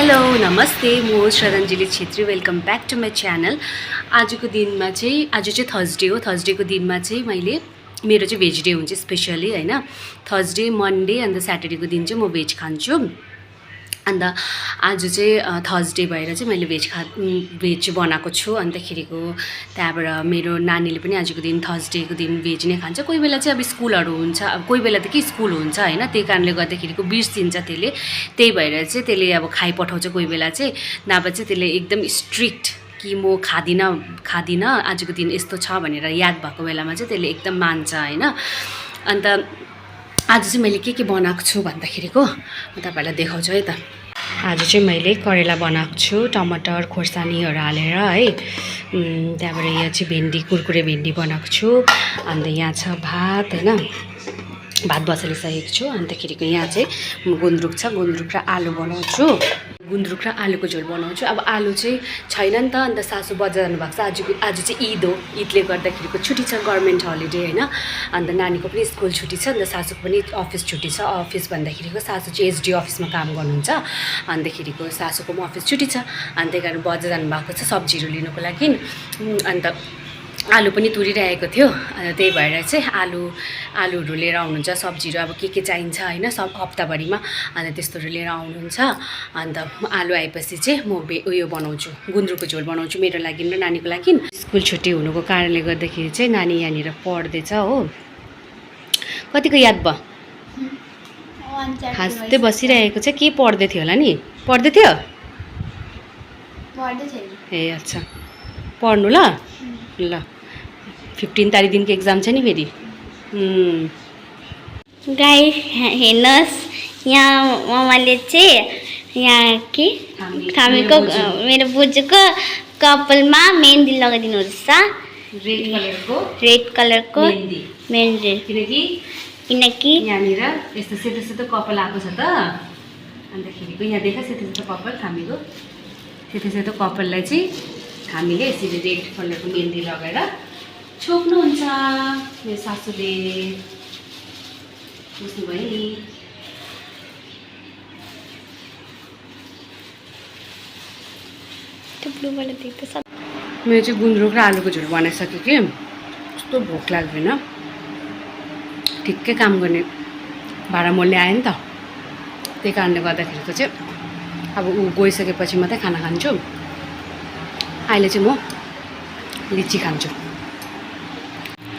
Hello नमस्ते, म Shraddhanjali Chhetri. Welcome back to my channel. आजको दिनमा चाहिँ आज थर्सडे हो। थर्सडेको दिनमा चाहिँ मैले मेरो चाहिँ भेज डे हुन्छ स्पेसली होइन। थर्सडे, मन्डे अन्त स्याटरडेको दिन चाहिँ म भेज खान्छु। अन्त आज चाहिँ थर्सडे भएर चाहिँ मैले भेज बनाएको छु। अन्तखेरिको त्यहाँबाट मेरो नानीले पनि आजको दिन थर्सडेको दिन भेज नै खान्छ। कोही बेला चाहिँ अब स्कुलहरू हुन्छ, अब कोही बेला त के स्कुल हुन्छ होइन, त्यही कारणले गर्दाखेरिको बिर्सिन्छ त्यसले। त्यही भएर चाहिँ त्यसले अब खाइपठाउँछ कोही बेला चाहिँ, नभए चाहिँ त्यसले एकदम स्ट्रिक्ट कि म खादिनँ आजको दिन यस्तो छ भनेर याद भएको बेलामा चाहिँ त्यसले एकदम मान्छ होइन। अन्त आज चाहिँ मैले के बनाएको छु भन्दाखेरिको म तपाईँहरूलाई देखाउँछु है त। आज चाहिँ मैले करेला बनाएको छु, टमाटर खोर्सानीहरू हालेर है। त्यहाँबाट यहाँ चाहिँ भेन्डी, कुरकुरे भेन्डी बनाएको छु। अन्त यहाँ छ भात होइन, भात बसालिसकेको छु। अन्तखेरिको यहाँ चाहिँ गुन्द्रुक छ, गुन्द्रुक र आलु बनाउँछु। गुन्द्रुक र आलुको झोल बनाउँछु। अब आलु चाहिँ छैन नि त, अन्त सासू बजार जानुभएको छ। आज चाहिँ ईद हो, ईदले गर्दाखेरिको छुट्टी छ, गभर्मेन्ट हलिडे होइन। अन्त नानीको पनि स्कुल छुट्टी छ, अन्त सासूको पनि अफिस छुट्टी छ। अफिस भन्दाखेरिको सासू चाहिँ एसडी अफिसमा काम गर्नुहुन्छ। अन्तखेरिको सासूको पनि अफिस छुट्टी छ, अन्त त्यही कारण बजार जानुभएको छ सब्जीहरू लिनुको लागि। अन्त आलु पनि तुरिरहेको थियो, त्यही भएर चाहिँ आलुहरू लिएर आउनुहुन्छ। सब्जीहरू अब के चाहिन्छ होइन, सब हप्ताभरिमा, अन्त त्यस्तोहरू लिएर आउनुहुन्छ। अन्त आलु आएपछि चाहिँ म उयो बनाउँछु, गुन्द्रुकको झोल बनाउँछु मेरो लागि र नानीको लागि। स्कुल छुट्टी हुनुको कारणले गर्दाखेरि चाहिँ नानी यहाँनिर पढ्दैछ हो। कतिको याद भयो? हाँस्दै बसिरहेको चाहिँ के पढ्दै थियो होला नि? पढ्दै थियो? ए अच्छा, पढ्नु ल ल। 15 तारिकदेखिको एक्जाम छ नि फेरि। गाइस हेर्नुहोस्, यहाँ मम्माले चाहिँ यहाँ के थामीको मेरो बोजूको कपालमा मेहन्दी लगाइदिनु रहेछ, रेड कलरको मेहन्दी। किनकि यहाँनिर यस्तो सेतो सेतो कपाल आएको छ त। अन्तखेरिको यहाँ देख सेतो सेतो कपाल, थामीको सेतो सेतो कपाललाई चाहिँ हामीले यसरी रेड कलरको मेहन्दी लगाएर छोप्नुहुन्छ मेरो सासूले। बुझ्नुभयो नि? मेरो चाहिँ गुन्द्रुक र आलुको झोल बनाइसक्यो कि कस्तो भोक लाग्दैन। ठिक्कै काम गर्ने भाडा मोलले आयो नि त, त्यही कारणले गर्दाखेरिको चाहिँ अब ऊ गइसकेपछि मात्रै खाना खान्छु। अहिले चाहिँ म लिची खान्छु।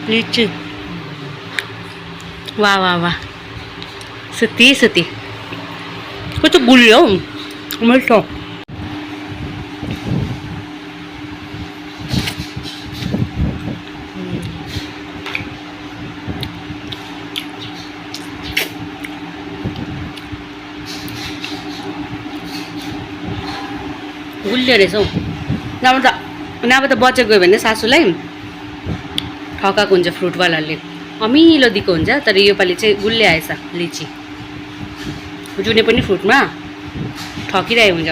लिची वाह वाह वाह, सुती कस्तो गुलियो हौ, मिठो। गुलियो रहेछ हौ। नभए त बचेको गयो भने सासूलाई ठकाएको हुन्छ फ्रुटवालाले, अमिलो दिएको हुन्छ। तर योपालि चाहिँ गुलियो आएछ लिची। जुनै पनि फ्रुटमा ठकिरहेको हुन्छ,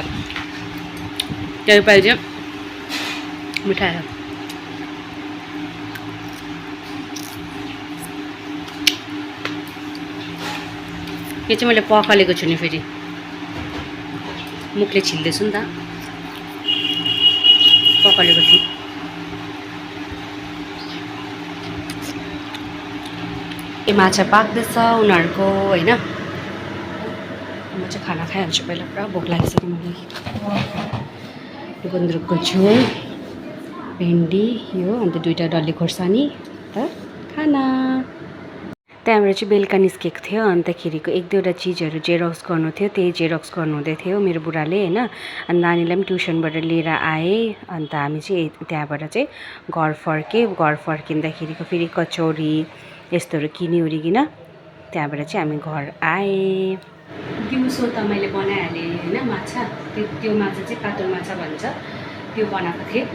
योपालि चाहिँ मिठा आयो। यो चाहिँ मैले पखालेको छु नि, फेरि मुखले छिल्दैछु नि त, पखालेको छु। ए माछा पाक्दैछ उनीहरूको होइन। म चाहिँ खाना खाइहाल्छु पहिला, पुरा भोक लागिसक्यो मलाई। गुन्द्रुकको झोल, भेन्डी यो, अन्त 2टा डल्ले खोर्सानी त खाना। त्यहाँबाट चाहिँ बेलुका निस्केको थियो। अन्तखेरिको 1-2वटा चिजहरू जेरक्स गर्नु थियो, त्यही जेरक्स गर्नुहुँदै थियो मेरो बुढाले होइन। अनि नानीलाई पनि ट्युसनबाट लिएर आएँ। अन्त हामी चाहिँ त्यहाँबाट चाहिँ घर फर्किँदाखेरिको फेरि कचौरी यस्तोहरू किनिओरिकन त्यहाँबाट चाहिँ हामी घर आएँ। दिउँसो त मैले बनाइहालेँ होइन माछा, त्यो माछा चाहिँ कातुल माछा भन्छ, त्यो बनाएको थिएँ।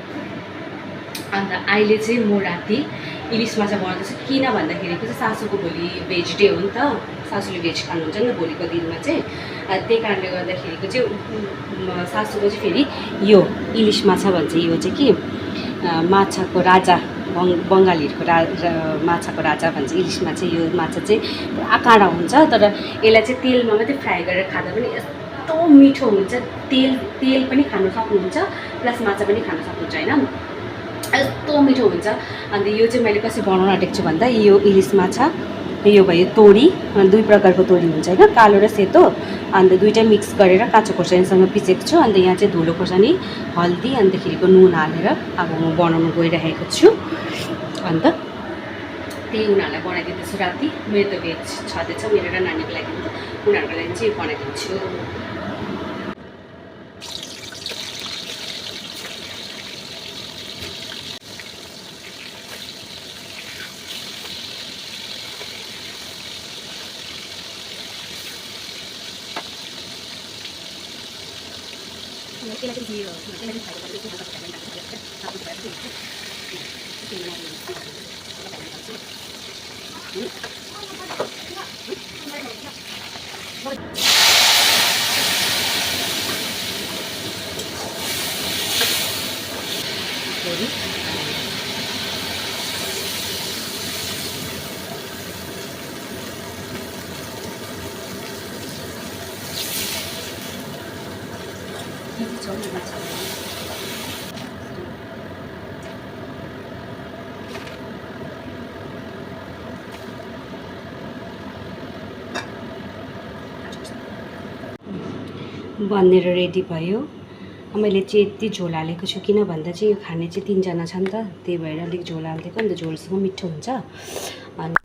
अन्त अहिले चाहिँ म राति इलिस माछा बनाउँदैछु। किन भन्दाखेरिको चाहिँ सासूको भोलि भेज डे हो नि त, सासूले भेज खानुहुन्छ नि त भोलिको दिनमा चाहिँ। त्यही कारणले गर्दाखेरिको चाहिँ सासूको चाहिँ फेरि यो इलिस माछा भन्छ। यो चाहिँ कि माछाको राजा, बङ्गालीहरूको माछाको राजा भन्छ इलिसमा चाहिँ। यो माछा चाहिँ पुरा काँडा हुन्छ, तर यसलाई चाहिँ तेलमा मात्रै फ्राई गरेर खाँदा पनि यस्तो मिठो हुन्छ, तेल पनि खानु सक्नुहुन्छ प्लस माछा पनि खान सक्नुहुन्छ होइन, यस्तो मिठो हुन्छ। अन्त यो चाहिँ मैले कसरी बनाउन आँटेको छु भन्दा यो इलिस माछा, यो भयो तोरी, दुई प्रकारको तोरी हुन्छ होइन, कालो र सेतो, अन्त दुइटै मिक्स गरेर काँचो खोर्सानीसँग पिसेको छु। अन्त यहाँ चाहिँ धुलो खोर्सानी, हल्दी, अन्तखेरिको नुन हालेर अब म बनाउन गइरहेको छु। अन्त त्यही उनीहरूलाई बनाइदिँदैछु राति, मेरो त भेज छँदैछ, मेरो र नानीको लागि, उनीहरूको लागि चाहिँ बनाइदिन्छु। बनेर रेडी भयो। मैले चाहिँ यति झोल हालेको छु किन भन्दा चाहिँ यो खाने चाहिँ 3जना छ नि त, त्यही भएर अलिक झोल हालिदिएको, अन्त झोलसँग मिठो हुन्छ। अनि